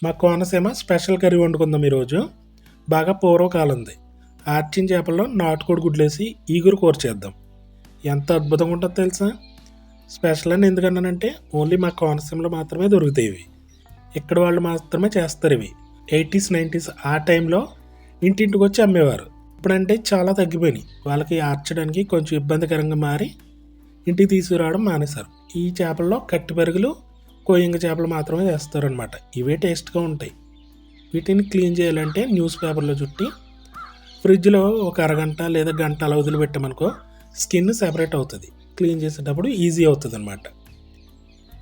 మా Konaseema special curry వండుకుందాం ఈరోజు. బాగా పూర్వకాలంది ఆర్చిన్ చేపల్లో నాటుకోడి గుడ్లేసి ఈగురు కూర చేద్దాం. ఎంత అద్భుతంగా ఉంటుందో తెలుసా. స్పెషల్ అని ఎందుకన్నానంటే ఓన్లీ మా కోనసీమలో మాత్రమే దొరుకుతాయి ఇవి. ఇక్కడ వాళ్ళు మాత్రమే చేస్తారు ఇవి. 80s 90s ఆ టైంలో ఇంటింటికి వచ్చి అమ్మేవారు. ఇప్పుడంటే చాలా తగ్గిపోయినాయి. వాళ్ళకి ఆర్చడానికి కొంచెం ఇబ్బందికరంగా మారి ఇంటికి తీసుకురావడం మానేశారు. ఈ చేపల్లో కట్టి పెరుగులు, కొయ్యంగ చేపలు మాత్రమే చేస్తారనమాట. ఇవే టేస్ట్గా ఉంటాయి. వీటిని క్లీన్ చేయాలంటే న్యూస్ పేపర్లో చుట్టి ఫ్రిడ్జ్లో ఒక అరగంట లేదా గంట అలా వదిలిపెట్టామనుకో స్కిన్ సెపరేట్ అవుతుంది. క్లీన్ చేసేటప్పుడు ఈజీ అవుతుంది అనమాట.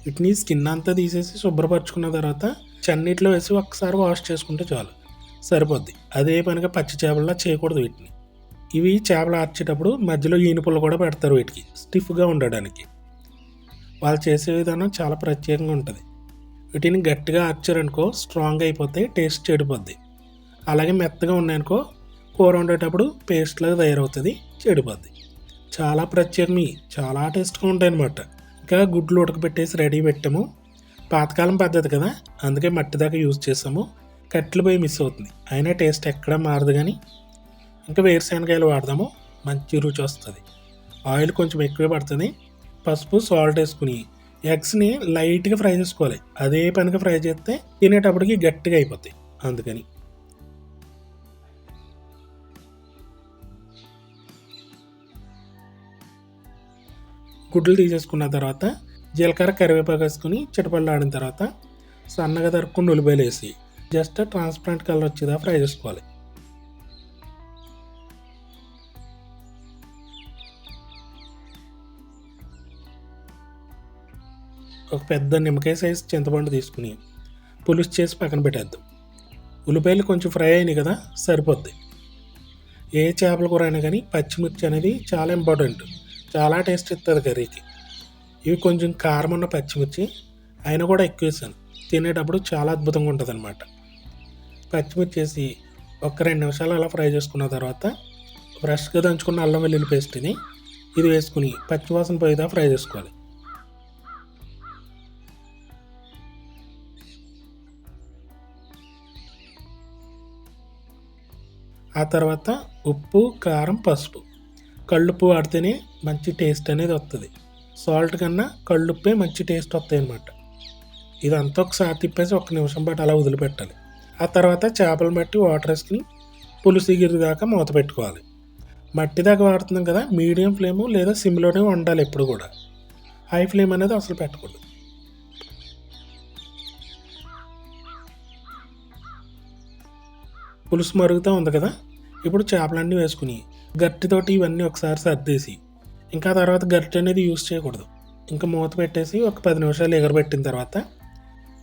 వీటిని స్కిన్ అంతా తీసేసి శుభ్రపరచుకున్న తర్వాత చన్నీటిలో వేసి ఒక్కసారి వాష్ చేసుకుంటే చాలు, సరిపోద్ది. అదే పనిగా పచ్చి చేపల్లా చేయకూడదు వీటిని. ఇవి చేపలు ఆర్చేటప్పుడు మధ్యలో ఈనుపులు కూడా పెడతారు వీటికి స్టిఫ్గా ఉండడానికి. వాళ్ళు చేసే విధానం చాలా ప్రత్యేకంగా ఉంటుంది. వీటిని గట్టిగా ఆర్చారనుకో స్ట్రాంగ్ అయిపోతాయి, టేస్ట్ చెడిపోద్ది. అలాగే మెత్తగా ఉన్నాయనుకో కూర వండేటప్పుడు పేస్ట్ లాగా తయారవుతుంది, చెడిపోద్ది. చాలా ప్రత్యేకమే, చాలా టేస్ట్గా ఉంటాయి అన్నమాట. ఇంకా గుడ్లు ఉడకబెట్టేసి రెడీ పెట్టాము. పాతకాలం పద్ధతి కదా, అందుకే మట్టి దాకా యూజ్ చేసాము. కట్టెలు పోయి మిస్ అవుతుంది, అయినా టేస్ట్ ఎక్కడా మారదు. కానీ ఇంకా వేరుశనగకాయలు వాడదాము, మంచి రుచి వస్తుంది. ఆయిల్ కొంచెం ఎక్కువే పడుతుంది. పసుపు, సాల్ట్ వేసుకుని ఎగ్స్ని లైట్గా ఫ్రై చేసుకోవాలి. అదే పనిగా ఫ్రై చేస్తే తినేటప్పటికి గట్టిగా అయిపోతాయి. అందుకని గుడ్లు తీసేసుకున్న తర్వాత జీలకర్ర, కరివేపాకు వేసుకుని చిటపళ్ళు ఆడిన తర్వాత సన్నగా తరుక్కుని ఉల్లిపాయలు వేసి జస్ట్ ట్రాన్స్పరెంట్ కలర్ వచ్చేదా ఫ్రై చేసుకోవాలి. ఒక పెద్ద నిమ్మకాయ సైజు చింతపండు తీసుకుని పులుసు చేసి పక్కన పెట్టేద్దాం. ఉల్లిపాయలు కొంచెం ఫ్రై అయినాయి కదా, సరిపోద్ది. ఏ చేపల కూర అయినా కానీ పచ్చిమిర్చి అనేది చాలా ఇంపార్టెంట్, చాలా టేస్ట్ ఇస్తుంది కర్రీకి. ఇవి కొంచెం కారం ఉన్న పచ్చిమిర్చి అయినా కూడా ఎక్కువ వేసాను. తినేటప్పుడు చాలా అద్భుతంగా ఉంటుంది అనమాట. పచ్చిమిర్చి వేసి ఒక 2 నిమిషాలు అలా ఫ్రై చేసుకున్న తర్వాత ఫ్రెష్గా దంచుకున్న అల్లం వెల్లుల్లి పేస్ట్ ఇది వేసుకుని పచ్చివాసన పోయేదా ఫ్రై చేసుకోవాలి. ఆ తర్వాత ఉప్పు, కారం, పసుపు, కళ్ళుప్పు వాడితేనే మంచి టేస్ట్ అనేది వస్తుంది. సాల్ట్ కన్నా కళ్ళుప్పే మంచి టేస్ట్ వస్తాయి అన్నమాట. ఇదంతా ఒకసారి తిప్పేసి 1 నిమిషం పాటు అలా వదిలిపెట్టాలి. ఆ తర్వాత చేపలు బట్టి వాటర్ వేసుకుని పులుసు ఎగిరి దాకా మూత పెట్టుకోవాలి. మట్టి దాకా వాడుతున్నాం కదా, మీడియం ఫ్లేము లేదా సిమ్లోనే వండాలి ఎప్పుడు కూడా. హై ఫ్లేమ్ అనేది అసలు పెట్టకూడదు. పులుసు మరుగుతూ ఉంది కదా, ఇప్పుడు చేపలన్నీ వేసుకుని గట్టితోటి ఇవన్నీ ఒకసారి సర్దేసి ఇంకా తర్వాత గట్టి అనేది యూజ్ చేయకూడదు. ఇంకా మూత పెట్టేసి ఒక 10 నిమిషాలు ఎగరబెట్టిన తర్వాత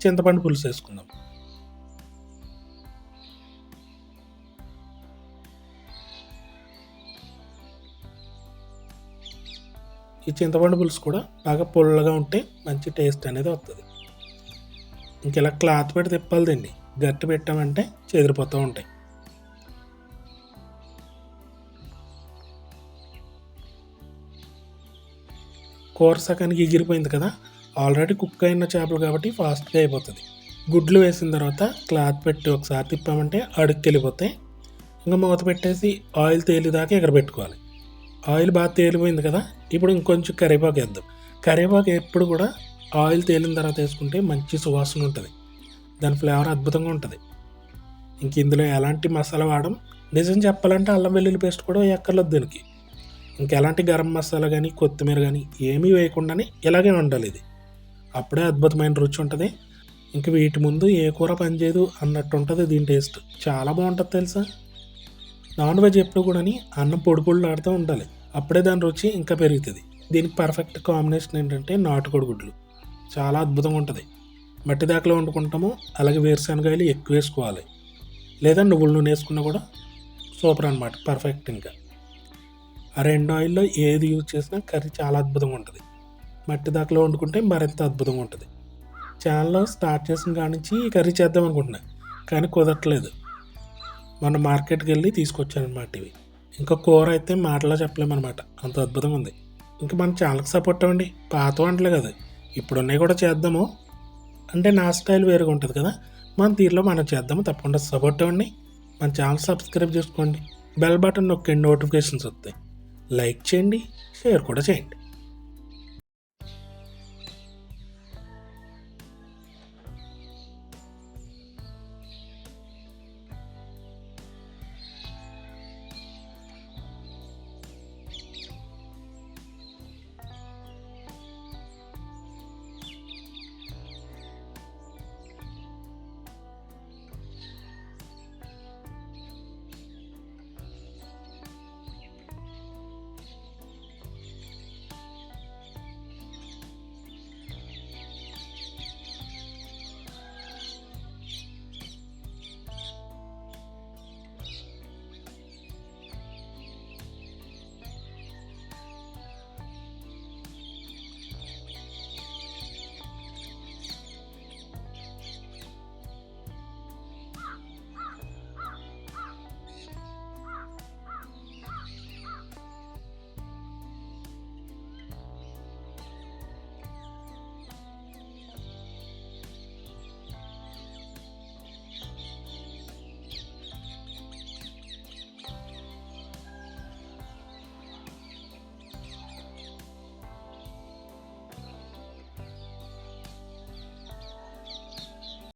చింతపండు పులుసు వేసుకుందాం. ఈ చింతపండు పులుసు కూడా బాగా పుల్లగా ఉంటే మంచి టేస్ట్ అనేది వస్తుంది. ఇంకెలా క్లాత్ పెట్టి తిప్పాలి. గట్టి పెట్టామంటే చెదిరిపోతూ ఉంటాయి. కూర సగానికి ఎగిరిపోయింది కదా, ఆల్రెడీ కుక్ అయిన చేపలు కాబట్టి ఫాస్ట్గా అయిపోతుంది. గుడ్లు వేసిన తర్వాత క్లాత్ పెట్టి ఒకసారి తిప్పామంటే అడుక్కి వెళ్ళిపోతాయి. ఇంకా మూత పెట్టేసి ఆయిల్ తేలిదాకా ఎగరబెట్టుకోవాలి. ఆయిల్ బాగా తేలిపోయింది కదా, ఇప్పుడు ఇంకొంచెం కరివేపాకు వేద్దాం. కరివేపాకు ఎప్పుడు కూడా ఆయిల్ తేలిన తర్వాత వేసుకుంటే మంచి సువాసన ఉంటుంది, దాని ఫ్లేవర్ అద్భుతంగా ఉంటుంది. ఇంక ఇందులో ఎలాంటి మసాలా వాడడం. నిజం చెప్పాలంటే అల్లం వెల్లుల్లి పేస్ట్ కూడా ఎక్కర్లేదు దీనికి. ఇంకెలాంటి గరం మసాలా కానీ కొత్తిమీర కానీ ఏమీ వేయకుండానే ఇలాగే ఉండాలి. ఇది అప్పుడే అద్భుతమైన రుచి ఉంటుంది. ఇంక వీటి ముందు ఏ కూర పనిచేయదు అన్నట్టు ఉంటుంది దీని టేస్ట్. చాలా బాగుంటుంది తెలుసా. నాన్ వెజ్ ఎప్పుడు కూడా అన్నం పొడి పొడులు ఆడుతూ ఉండాలి, అప్పుడే దాని రుచి ఇంకా పెరుగుతుంది. దీనికి పర్ఫెక్ట్ కాంబినేషన్ ఏంటంటే నాటుకోడి గుడ్లు. చాలా అద్భుతంగా ఉంటుంది. మట్టి దాకలో వండుకుంటాము. అలాగే వేరుశనగకాయలు ఎక్కువ వేసుకోవాలి, లేదా నువ్వుల నూనె వేసుకున్నా కూడా సూపర్ అనమాట, పర్ఫెక్ట్. ఇంకా ఆ 2 ఆయిల్లో ఏది యూజ్ చేసినా కర్రీ చాలా అద్భుతంగా ఉంటుంది. మట్టి దాకలో వండుకుంటే మరింత అద్భుతంగా ఉంటుంది. ఛానల్లో స్టార్ట్ చేసిన కాడి నుంచి ఈ కర్రీ చేద్దాం అనుకుంటున్నా, కానీ కుదరట్లేదు. మన మార్కెట్కి వెళ్ళి తీసుకొచ్చానమాట ఇవి. ఇంకా కూర అయితే మాటలో చెప్పలేమన్నమాట, అంత అద్భుతంగా ఉంది. ఇంకా మన ఛానల్కి సపోర్ట్ అవ్వండి. పాత వంటలే కదా, ఇప్పుడున్నవి కూడా చేద్దాము. అంటే నా స్టైల్ వేరుగా ఉంటుంది కదా, మన తీరులో మనం చేద్దాము. తప్పకుండా సపోర్ట్ ఇవ్వండి. మన ఛానల్ సబ్స్క్రైబ్ చేసుకోండి. బెల్ బటన్ నొక్కండి, నోటిఫికేషన్స్ వస్తాయి. లైక్ చేయండి, షేర్ కూడా చేయండి.